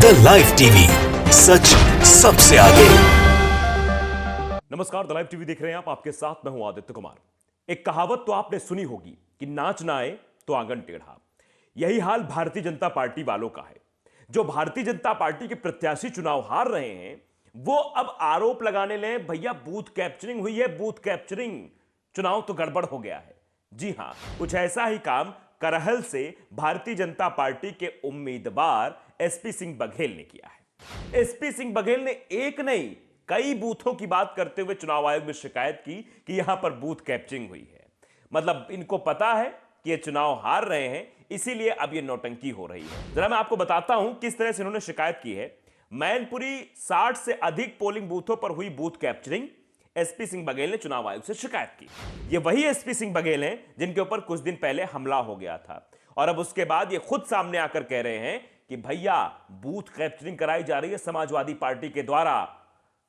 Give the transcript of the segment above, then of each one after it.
The live TV, सच सबसे आगे। नमस्कार, द लाइव टीवी देख रहे हैं आप। आपके साथ मैं हूं आदित्य कुमार। एक कहावत तो आपने सुनी होगी कि नाच ना आए तो आंगन टेढ़ा। यही हाल भारतीय जनता पार्टी वालों का है। जो भारतीय जनता पार्टी के प्रत्याशी चुनाव हार रहे हैं, वो अब आरोप लगाने लगे, भैया बूथ कैप्चरिंग हुई है, बूथ कैप्चरिंग, चुनाव तो गड़बड़ हो गया है। जी हां, कुछ ऐसा ही काम करहल से भारतीय जनता पार्टी के उम्मीदवार एसपी सिंह बघेल ने किया है। एसपी सिंह बघेल ने एक नहीं, कई बूथों की बात करते हुए चुनाव आयोग में शिकायत की कि यहां पर बूथ कैप्चरिंग हुई है। मतलब इनको पता है कि ये चुनाव हार रहे हैं, इसीलिए अब ये नौटंकी हो रही है। जरा मैं आपको बताता हूं किस तरह से इन्होंने शिकायत की है। मैनपुरी 60 से अधिक पोलिंग बूथों पर हुई booth capturing, SP Singh Baghel ने चुनाव आयोग से शिकायत की। ये वही एसपी सिंह बघेल हैं जिनके ऊपर कुछ दिन पहले हमला हो गया था, और अब उसके बाद ये खुद सामने आकर कह रहे हैं कि भैया बूथ कैप्चरिंग कराई जा रही है समाजवादी पार्टी के द्वारा।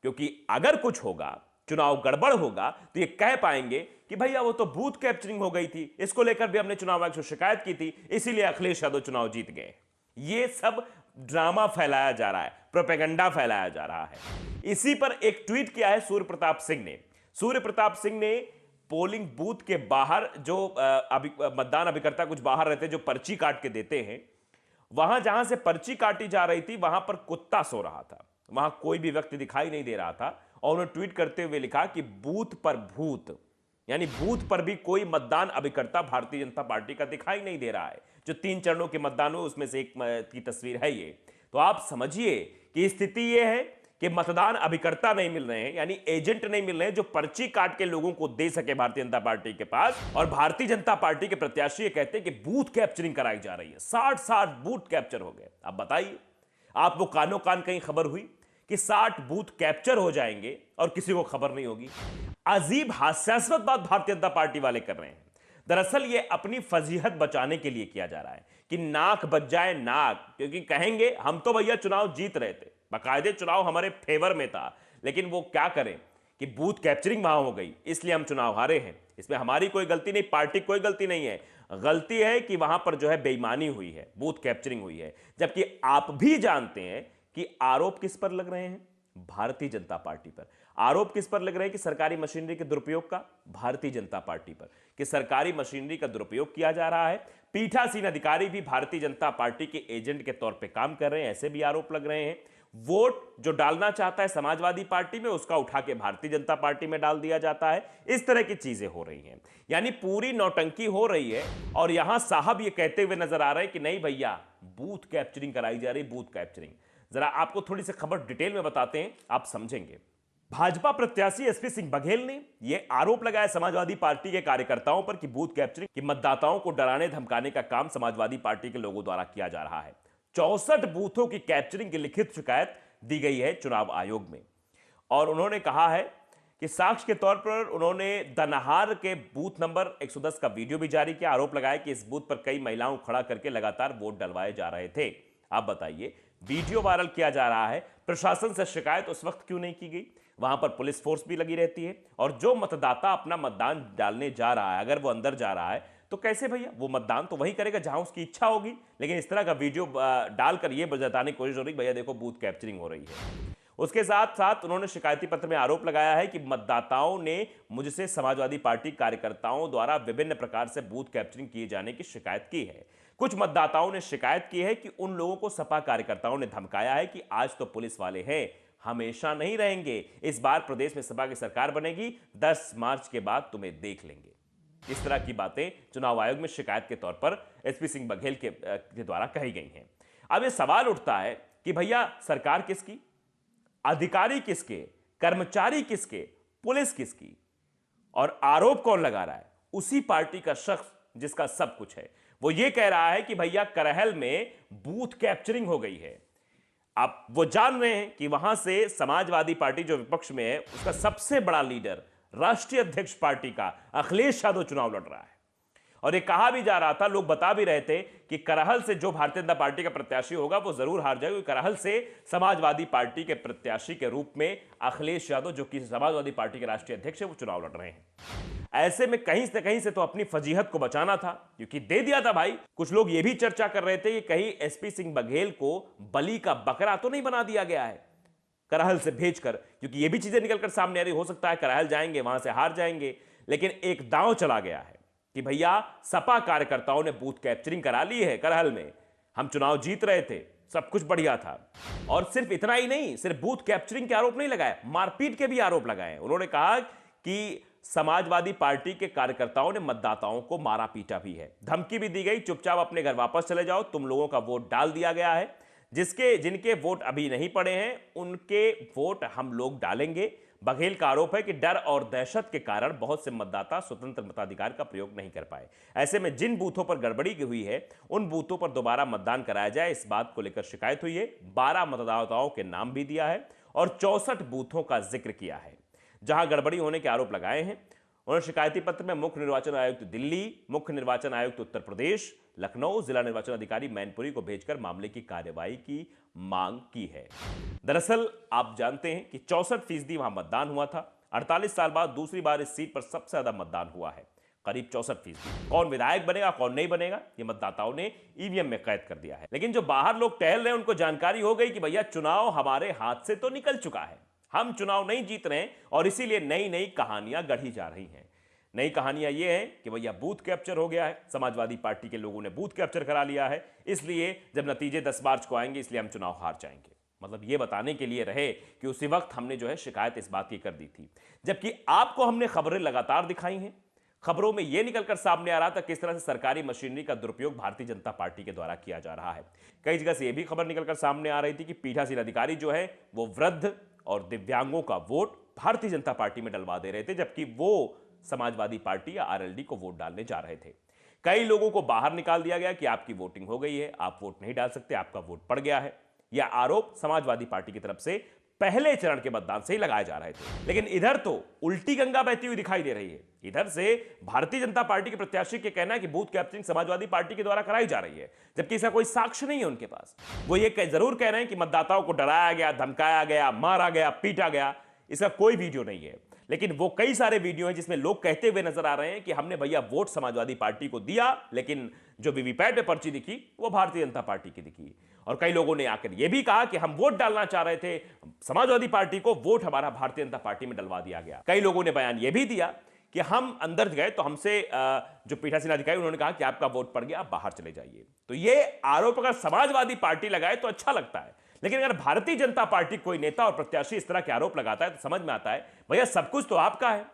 क्योंकि अगर कुछ होगा, चुनाव गड़बड़ होगा, तो ये कह पाएंगे कि भैया वो तो बूथ कैप्चरिंग हो गई थी, इसको लेकर भी हमने चुनाव आयोग से शिकायत की थी, इसीलिए अखिलेश यादव चुनाव जीत गए। ये सब ड्रामा फैलाया जा रहा है, प्रोपेगेंडा फैलाया जा रहा है। इसी पर एक ट्वीट किया है सूर्य प्रताप सिंह ने। सूर्य प्रताप सिंह ने पोलिंग बूथ के बाहर जो मतदान अभिकर्ता कुछ बाहर रहते, जो पर्ची काट के देते हैं, वहां जहां से पर्ची काटी जा रही थी वहां पर कुत्ता सो रहा था, वहां कोई भी व्यक्ति दिखाई नहीं दे रहा था। और उन्होंने ट्वीट करते हुए लिखा कि बूथ पर भूत, यानी बूथ पर भी कोई मतदान अभिकर्ता भारतीय जनता पार्टी का दिखाई नहीं दे रहा है। जो 3 चरणों के मतदान हुए उसमें से एक की तस्वीर है ये। तो आप समझिए कि स्थिति ये है कि मतदान अभिकर्ता नहीं मिल रहे हैं, यानी एजेंट नहीं मिल रहे हैं जो पर्ची काट के लोगों को दे सके भारतीय जनता पार्टी के पास। और भारतीय जनता पार्टी के प्रत्याशी ये कहते हैं कि बूथ कैप्चरिंग कराई जा रही है। 60 बूथ कैप्चर हो गए। अब बताइए, आपको कानो कान कहीं खबर हुई कि 60 बूथ कैप्चर हो जाएंगे और किसी को खबर नहीं होगी? अजीब हास्यास्पद बात भारतीय जनता पार्टी वाले कर रहे हैं। दरअसल ये अपनी फजीहत बचाने के लिए किया जा रहा है कि नाक बच जाए नाक, क्योंकि कहेंगे हम तो भैया चुनाव जीत रहे थे, बाकायदे चुनाव हमारे फेवर में था, लेकिन वो क्या करें कि बूथ कैप्चरिंग वहां हो गई, इसलिए हम चुनाव हारे हैं। इसमें हमारी कोई गलती नहीं, पार्टी कोई गलती नहीं है। गलती है कि वहां पर जो है बेईमानी हुई है, बूथ कैप्चरिंग हुई है। जबकि आप भी जानते हैं कि आरोप किस पर लग रहे हैं? भारतीय जनता पार्टी पर। आरोप किस पर लग रहे हैं? कि सरकारी मशीनरी के दुरुपयोग का, भारतीय जनता पार्टी पर, कि सरकारी मशीनरी का दुरुपयोग किया जा रहा है। पीठासीन अधिकारी भी भारतीय जनता पार्टी के एजेंट के तौर पे काम कर रहे हैं, ऐसे भी आरोप लग रहे हैं। वोट जो डालना चाहता है समाजवादी पार्टी में, उसका उठा के भारतीय जनता पार्टी में डाल दिया जाता है। इस तरह की चीजें हो रही हैं, यानी पूरी नौटंकी हो रही है। और यहां साहब ये कहते हुए नजर आ रहे हैं कि नहीं भैया बूथ कैप्चरिंग कराई जा रही, बूथ कैप्चरिंग। जरा आपको थोड़ी सी खबर डिटेल में बताते हैं, आप समझेंगे। भाजपा प्रत्याशी एसपी सिंह बघेल ने यह आरोप लगाया समाजवादी पार्टी के कार्यकर्ताओं पर कि बूथ कैप्चरिंग, कि मतदाताओं को डराने धमकाने का काम समाजवादी पार्टी के लोगों द्वारा किया जा रहा है। 64 बूथों की कैप्चरिंग की लिखित शिकायत दी गई है चुनाव आयोग में। और उन्होंने कहा है कि साक्ष्य के तौर पर उन्होंने दनहार के बूथ नंबर 110 का वीडियो भी जारी किया। आरोप लगाया कि इस बूथ पर कई महिलाओं को खड़ा करके लगातार वोट डलवाए जा रहे थे। आप बताइए, वीडियो वायरल किया जा रहा है, प्रशासन से शिकायत उस वक्त क्यों नहीं की गई? वहां पर पुलिस फोर्स भी लगी रहती है, और जो मतदाता अपना मतदान डालने जा रहा है, अगर वो अंदर जा रहा है तो कैसे भैया, वो मतदान तो वही करेगा जहां उसकी इच्छा होगी। लेकिन इस तरह का वीडियो डालकर ये बताने की कोशिश हो रही, भैया देखो बूथ कैप्चरिंग हो रही है। उसके साथ साथ उन्होंने शिकायती पत्र में आरोप लगाया है कि मतदाताओं ने मुझसे समाजवादी पार्टी कार्यकर्ताओं द्वारा विभिन्न प्रकार से बूथ कैप्चरिंग किए जाने की शिकायत की है। कुछ मतदाताओं ने शिकायत की है कि उन लोगों को सपा कार्यकर्ताओं ने धमकाया है कि आज तो पुलिस वाले हैं, हमेशा नहीं रहेंगे, इस बार प्रदेश में सपा की सरकार बनेगी, 10 मार्च के बाद तुम्हें देख लेंगे। इस तरह की बातें चुनाव आयोग में शिकायत के तौर पर एसपी सिंह बघेल के द्वारा कही गई हैं। अब यह सवाल उठता है कि भैया सरकार किसकी, अधिकारी किसके, कर्मचारी किसके, पुलिस किसकी, और आरोप कौन लगा रहा है? उसी पार्टी का शख्स जिसका सब कुछ है। वो ये कह रहा है कि भैया करहल में बूथ कैप्चरिंग हो गई है। अब वो जान रहे हैं कि वहां से समाजवादी पार्टी जो विपक्ष में है, उसका सबसे बड़ा लीडर, राष्ट्रीय अध्यक्ष पार्टी का अखिलेश यादव चुनाव लड़ रहा है। और ये कहा भी जा रहा था, लोग बता भी रहे थे कि करहल से जो भारतीय जनता पार्टी का प्रत्याशी होगा वो जरूर हार जाएगा। करहल से समाजवादी पार्टी के प्रत्याशी के रूप में अखिलेश यादव, जो कि समाजवादी पार्टी के राष्ट्रीय अध्यक्ष है, वो चुनाव लड़ रहे हैं। ऐसे में कहीं से तो अपनी फजीहत को बचाना था, क्योंकि दे दिया था भाई। कुछ लोग ये भी चर्चा कर रहे थे कि कहीं एसपी सिंह बघेल को बलि का बकरा तो नहीं बना दिया गया है करहल से भेजकर, क्योंकि ये भी चीजें निकलकर सामने आ रही। हो सकता है करहल जाएंगे, वहां से हार जाएंगे, लेकिन एक दांव चला गया है कि भैया सपा कार्यकर्ताओं ने बूथ कैप्चरिंग करा ली है करहल में, हम चुनाव जीत रहे थे, सब कुछ बढ़िया था। और सिर्फ इतना ही नहीं, सिर्फ बूथ कैप्चरिंग के आरोप नहीं लगाए, मारपीट के भी आरोप लगाए। उन्होंने कहा कि समाजवादी पार्टी के कार्यकर्ताओं ने मतदाताओं को मारा पीटा भी है, धमकी भी दी गई, चुपचाप अपने घर वापस चले जाओ, तुम लोगों का वोट डाल दिया गया है, जिनके वोट अभी नहीं पड़े हैं उनके वोट हम लोग डालेंगे। बघेल का आरोप है कि डर और दहशत के कारण बहुत से मतदाता स्वतंत्र मताधिकार का प्रयोग नहीं कर पाए। ऐसे में जिन बूथों पर गड़बड़ी की हुई है उन बूथों पर दोबारा मतदान कराया जाए, इस बात को लेकर शिकायत हुई है। 12 मतदाताओं के नाम भी दिया है और 64 बूथों का जिक्र किया है जहां गड़बड़ी होने के आरोप लगाए हैं। उन्होंने शिकायती पत्र में मुख्य निर्वाचन आयुक्त दिल्ली, मुख्य निर्वाचन आयुक्त उत्तर प्रदेश, लखनऊ, जिला निर्वाचन अधिकारी मैनपुरी को भेजकर मामले की कार्यवाही की मांग की है। दरअसल आप जानते हैं कि 64% वहां मतदान हुआ था। 48 साल बाद दूसरी बार इस सीट पर सबसे ज्यादा मतदान हुआ है, करीब 64%। कौन विधायक बनेगा कौन नहीं बनेगा ये मतदाताओं ने ईवीएम में कैद कर दिया है। लेकिन जो बाहर लोग टहल रहे हैं उनको जानकारी हो गई कि भैया चुनाव हमारे हाथ से तो निकल चुका है, हम चुनाव नहीं जीत रहे हैं और इसीलिए नई नई कहानियां गढ़ी जा रही हैं। नई कहानियां ये हैं कि भैया बूथ कैप्चर हो गया है, समाजवादी पार्टी के लोगों ने बूथ कैप्चर करा लिया है, इसलिए जब नतीजे 10 मार्च को आएंगे इसलिए हम चुनाव हार जाएंगे। मतलब ये बताने के लिए रहे कि उसी वक्त हमने जो है शिकायत इस बात की कर दी थी, जबकि आपको हमने खबरें लगातार दिखाई हैं। खबरों में यह निकलकर सामने आ रहा था किस तरह से सरकारी मशीनरी का दुरुपयोग भारतीय जनता पार्टी के द्वारा किया जा रहा है। कई जगह से यह भी खबर निकलकर सामने आ रही थी कि पीठासीन अधिकारी जो है वो वृद्ध और दिव्यांगों का वोट भारतीय जनता पार्टी में डलवा दे रहे थे, जबकि वो समाजवादी पार्टी या आरएलडी को वोट डालने जा रहे थे। कई लोगों को बाहर निकाल दिया गया कि आपकी वोटिंग हो गई है, आप वोट नहीं डाल सकते, आपका वोट पड़ गया है। यह आरोप समाजवादी पार्टी की तरफ से पहले चरण के मतदान से ही लगाए जा रहे थे। लेकिन इधर तो उल्टी गंगा बहती हुई दिखाई दे रही है। इधर से भारतीय जनता पार्टी के प्रत्याशी के कहना है कि बूथ कैप्चरिंग समाजवादी पार्टी के द्वारा कराई जा रही है, जबकि इसका कोई साक्ष्य नहीं है उनके पास। वो ये जरूर कह रहे हैं कि मतदाताओं को डराया गया, धमकाया गया, मारा गया, पीटा गया, इसका कोई वीडियो नहीं है। लेकिन वो कई सारे वीडियो हैं जिसमें लोग कहते हुए नजर आ रहे हैं कि हमने भैया वोट समाजवादी पार्टी को दिया, लेकिन जो वीवीपैट में पर्ची दिखी वो भारतीय जनता पार्टी की दिखी। और कई लोगों ने आकर यह भी कहा कि हम वोट डालना चाह रहे थे समाजवादी पार्टी को, वोट हमारा भारतीय जनता पार्टी में डलवा दिया गया। कई लोगों ने बयान यह भी दिया कि हम अंदर गए तो हमसे जो पीठासीन अधिकारी उन्होंने कहा कि आपका वोट पड़ गया, आप बाहर चले जाइए। तो यह आरोप अगर समाजवादी पार्टी लगाए तो अच्छा लगता है, लेकिन अगर भारतीय जनता पार्टी कोई नेता और प्रत्याशी इस तरह के आरोप लगाता है तो समझ में आता है भैया सब कुछ तो आपका है,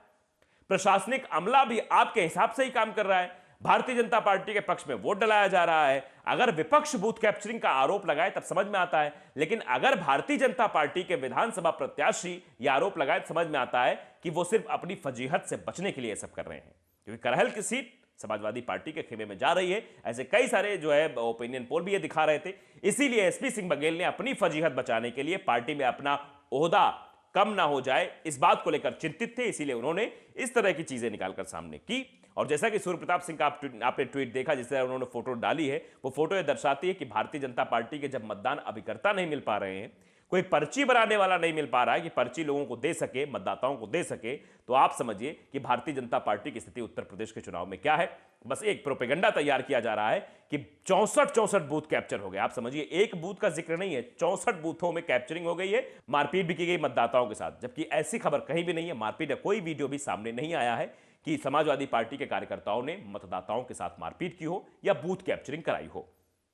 प्रशासनिक अमला भी आपके हिसाब से ही काम कर रहा है, भारतीय जनता पार्टी के पक्ष में वोट डलाया जा रहा है। अगर विपक्ष बूथ कैप्चरिंग का आरोप लगाए तब समझ में आता है, लेकिन अगर भारतीय जनता पार्टी के विधानसभा प्रत्याशी यह आरोप लगाए तो समझ में आता है कि वो सिर्फ अपनी फजीहत से बचने के लिए सब कर रहे हैं, क्योंकि करहल की सीट समाजवादी पार्टी के खेमे में जा रही है। ऐसे कई सारे जो है ओपिनियन पोल भी ये दिखा रहे थे। इसीलिए एसपी सिंह बघेल ने अपनी फजीहत बचाने के लिए पार्टी में अपना ओहदा कम ना हो जाए इस बात को लेकर चिंतित थे, इसीलिए उन्होंने इस तरह की चीजें निकालकर सामने की। और जैसा कि सूर्य प्रताप सिंह का आपने ट्वीट देखा, जिस तरह उन्होंने फोटो डाली है, वो फोटो यह दर्शाती है कि भारतीय जनता पार्टी के जब मतदान अभिकर्ता नहीं मिल पा रहे हैं, कोई पर्ची बनाने वाला नहीं मिल पा रहा है कि पर्ची लोगों को दे सके, मतदाताओं को दे सके, तो आप समझिए कि भारतीय जनता पार्टी की स्थिति उत्तर प्रदेश के चुनाव में क्या है। बस एक प्रोपेगेंडा तैयार किया जा रहा है कि 64 बूथ कैप्चर हो गए। आप समझिए एक बूथ का जिक्र नहीं है, 64 बूथों में कैप्चरिंग हो गई है, मारपीट भी की गई मतदाताओं के साथ, जबकि ऐसी खबर कहीं भी नहीं है। मारपीट का कोई वीडियो भी सामने नहीं आया है कि समाजवादी पार्टी के कार्यकर्ताओं ने मतदाताओं के साथ मारपीट की हो या बूथ कैप्चरिंग कराई हो।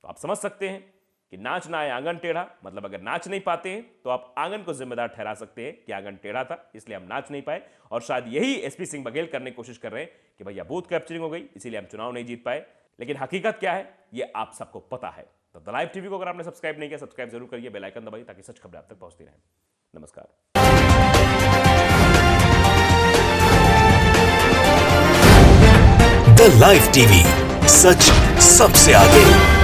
तो आप समझ सकते हैं कि नाच ना आए आंगन टेढ़ा, मतलब अगर नाच नहीं पाते हैं तो आप आंगन को जिम्मेदार ठहरा सकते हैं कि आंगन टेढ़ा था इसलिए हम नाच नहीं पाए। और शायद यही एसपी सिंह बघेल करने की कोशिश कर रहे हैं कि भैया बूथ कैप्चरिंग हो गई इसीलिए हम चुनाव नहीं जीत पाए। लेकिन हकीकत क्या है ये आप सबको पता है। तो द लाइव टीवी को अगर आपने सब्सक्राइब नहीं किया, सब्सक्राइब जरूर करिए, बेल आइकन दबाइए ताकि सच खबरें आप तक पहुंचती रहें। नमस्कार। द लाइव टीवी, सच सबसे आगे।